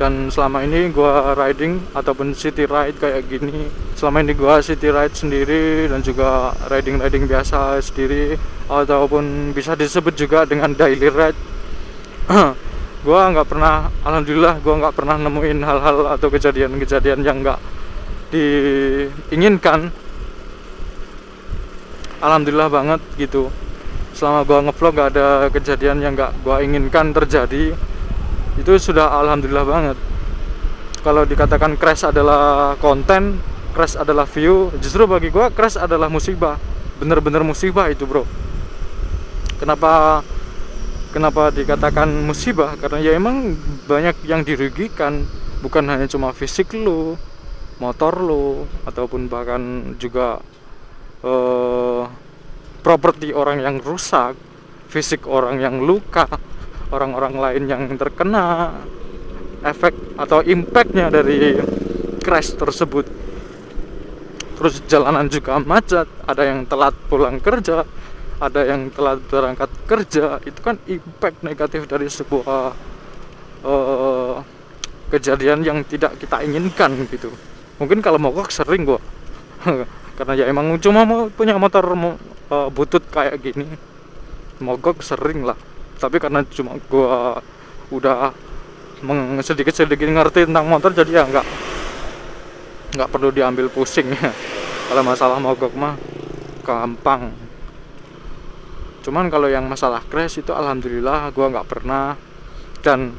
Dan selama ini gua riding ataupun city ride kayak gini, selama ini gua city ride sendiri dan juga riding biasa sendiri, ataupun bisa disebut juga dengan daily ride. Gua nggak pernah, alhamdulillah gua nggak pernah nemuin hal-hal atau kejadian-kejadian yang nggak diinginkan. Alhamdulillah banget gitu. Selama gua ngevlog gak ada kejadian yang nggak gua inginkan terjadi. Itu sudah alhamdulillah banget. Kalau dikatakan crash adalah konten, crash adalah view, justru bagi gua crash adalah musibah. Bener-bener musibah itu, bro. Kenapa dikatakan musibah? Karena ya emang banyak yang dirugikan, bukan hanya cuma fisik lo, motor lo, ataupun bahkan juga properti orang yang rusak, fisik orang yang luka, orang-orang lain yang terkena efek atau impactnya dari crash tersebut. Terus jalanan juga macet, ada yang telat pulang kerja, ada yang telat berangkat kerja. Itu kan impact negatif dari sebuah kejadian yang tidak kita inginkan gitu. Mungkin kalau mogok sering gua karena ya emang cuma mau punya motor butut kayak gini, mogok sering lah. Tapi karena cuma gua udah sedikit-sedikit ngerti tentang motor, jadi ya nggak perlu diambil pusing ya. Kalau masalah mogok mah gampang. Cuman kalau yang masalah crash itu alhamdulillah gua nggak pernah. Dan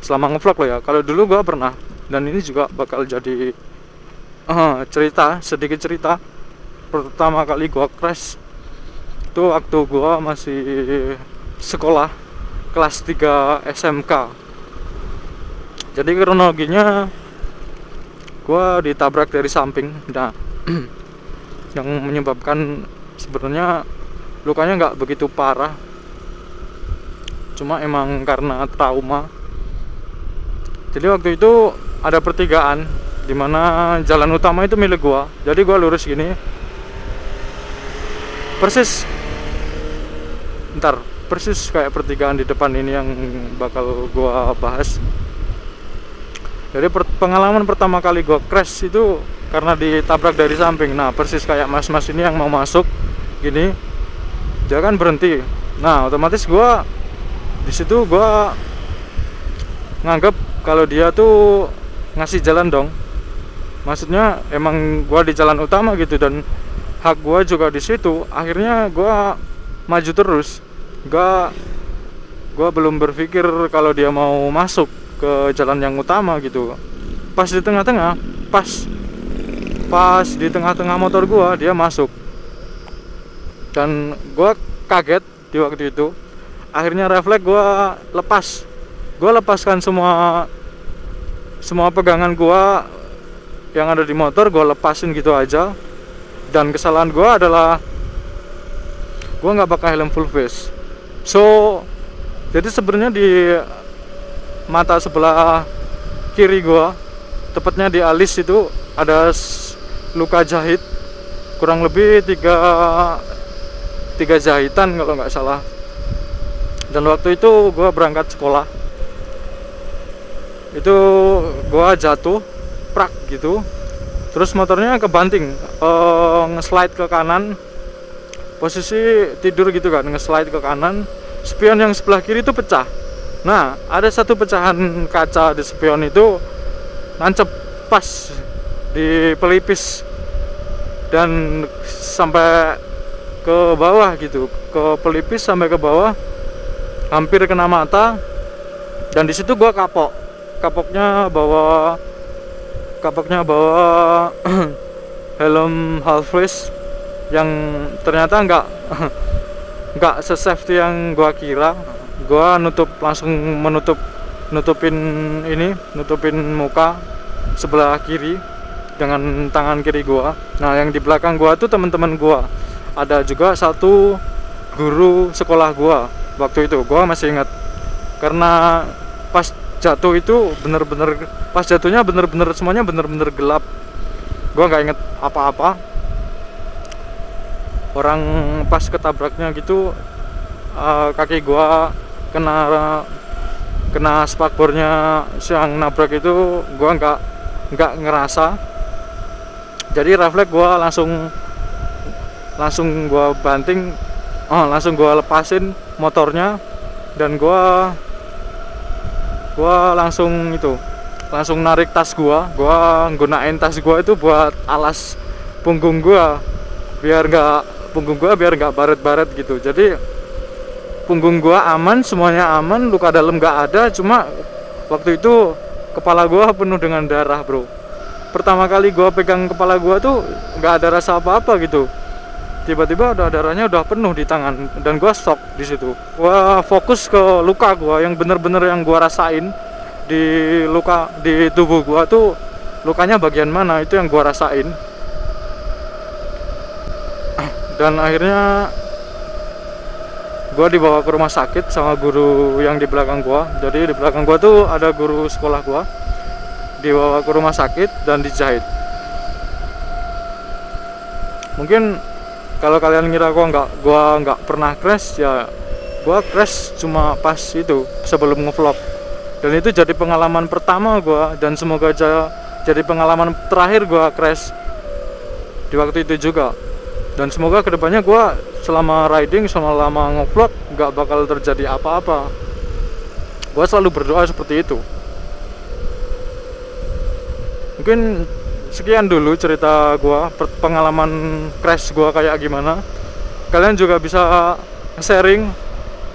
selama ngevlog lo ya, kalau dulu gua pernah, dan ini juga bakal jadi sedikit cerita. Pertama kali gua crash itu waktu gua masih sekolah kelas 3 SMK. Jadi kronologinya gua ditabrak dari samping. Nah, yang menyebabkan sebenarnya lukanya nggak begitu parah, cuma emang karena trauma. Jadi waktu itu ada pertigaan dimana jalan utama itu milik gua. Jadi gua lurus gini, persis kayak pertigaan di depan ini yang bakal gua bahas. Jadi pengalaman pertama kali gua crash itu karena ditabrak dari samping. Nah, persis kayak mas-mas ini yang mau masuk gini, dia kan berhenti. Nah, otomatis gua di situ gua nganggap kalau dia tuh ngasih jalan dong. Maksudnya emang gua di jalan utama gitu, dan hak gua juga di situ. Akhirnya gua maju terus. Gua belum berpikir kalau dia mau masuk ke jalan yang utama gitu. Pas di tengah-tengah, pas di tengah-tengah motor gua, dia masuk. Dan gua kaget di waktu itu. Akhirnya refleks gua lepaskan semua pegangan gua yang ada di motor, gua lepasin gitu aja. Dan kesalahan gua adalah gua nggak pakai helm full face. So, jadi sebenarnya di mata sebelah kiri gua, tepatnya di alis itu ada luka jahit, kurang lebih 3 jahitan kalau nggak salah. Dan waktu itu gua berangkat sekolah, itu gua jatuh prak gitu, terus motornya kebanting, nge-slide ke kanan, posisi tidur gitu kan, nge-slide ke kanan. Spion yang sebelah kiri itu pecah. Nah, ada satu pecahan kaca di spion itu nancep pas di pelipis dan sampai ke bawah gitu, ke pelipis sampai ke bawah, hampir kena mata. Dan di situ gua kapoknya bawa helm half face yang ternyata nggak se-safety yang gua kira. Gua langsung nutupin muka sebelah kiri dengan tangan kiri gua. Nah, yang di belakang gua tuh teman-teman gua. Ada juga satu guru sekolah gua. Waktu itu gua masih ingat, karena pas jatuh itu pas jatuhnya semuanya bener-bener gelap. Gua nggak inget apa-apa. Orang pas ketabraknya gitu, kaki gua kena kena spakbornya yang nabrak itu gua nggak ngerasa. Jadi refleks gua langsung gua banting, langsung gua lepasin motornya, dan gua langsung narik tas gua gunain tas gua itu buat alas punggung gua biar nggak baret-baret gitu. Jadi punggung gua aman, semuanya aman, luka dalam nggak ada. Cuma waktu itu kepala gua penuh dengan darah, bro. Pertama kali gua pegang kepala gua tuh nggak ada rasa apa-apa gitu. Tiba-tiba darahnya udah penuh di tangan, dan gua shock di situ. Gua fokus ke luka gua yang bener-bener yang gua rasain di tubuh gua tuh, lukanya bagian mana itu yang gua rasain. Dan akhirnya gua dibawa ke rumah sakit sama guru yang di belakang gua. Jadi di belakang gua tuh ada guru sekolah gua. Dibawa ke rumah sakit dan dijahit. Mungkin kalau kalian ngira gua nggak pernah crash, ya gua crash cuma pas itu sebelum ngevlog. Dan itu jadi pengalaman pertama gua, dan semoga aja jadi pengalaman terakhir gua crash di waktu itu juga. Dan semoga kedepannya gue selama riding, selama ngevlog nggak bakal terjadi apa-apa. Gue selalu berdoa seperti itu. Mungkin sekian dulu cerita gue, pengalaman crash gue kayak gimana. Kalian juga bisa sharing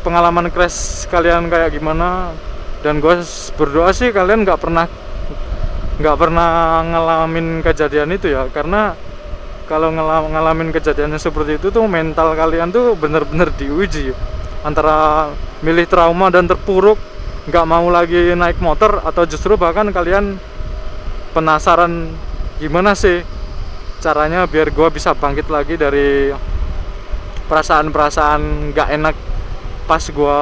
pengalaman crash kalian kayak gimana. Dan gue berdoa sih kalian nggak pernah ngalamin kejadian itu ya, karena kalau ngalamin kejadiannya seperti itu tuh mental kalian tuh bener-bener diuji antara milih trauma dan terpuruk, nggak mau lagi naik motor, atau justru bahkan kalian penasaran gimana sih caranya biar gue bisa bangkit lagi dari perasaan-perasaan nggak enak pas gue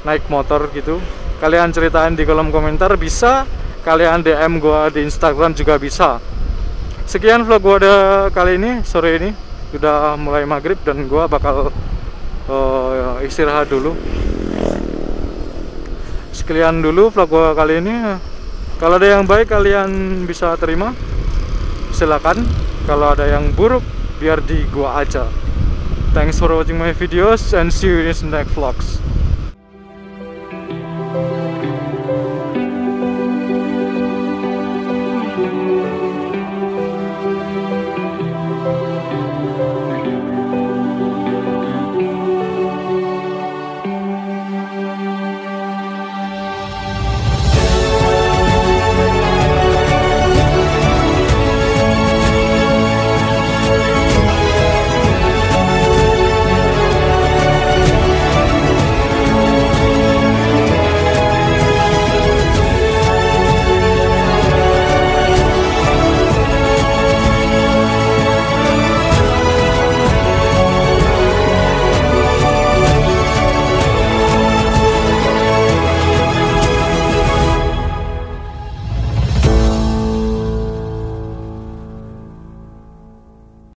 naik motor gitu. Kalian ceritain di kolom komentar, bisa kalian DM gue di Instagram juga bisa. Sekian vlog gue kali ini, sore ini udah mulai maghrib, dan gue bakal istirahat dulu. Sekian dulu vlog gue kali ini. Kalau ada yang baik kalian bisa terima, silakan. Kalau ada yang buruk biar di gua aja. Thanks for watching my videos and see you in the next vlogs.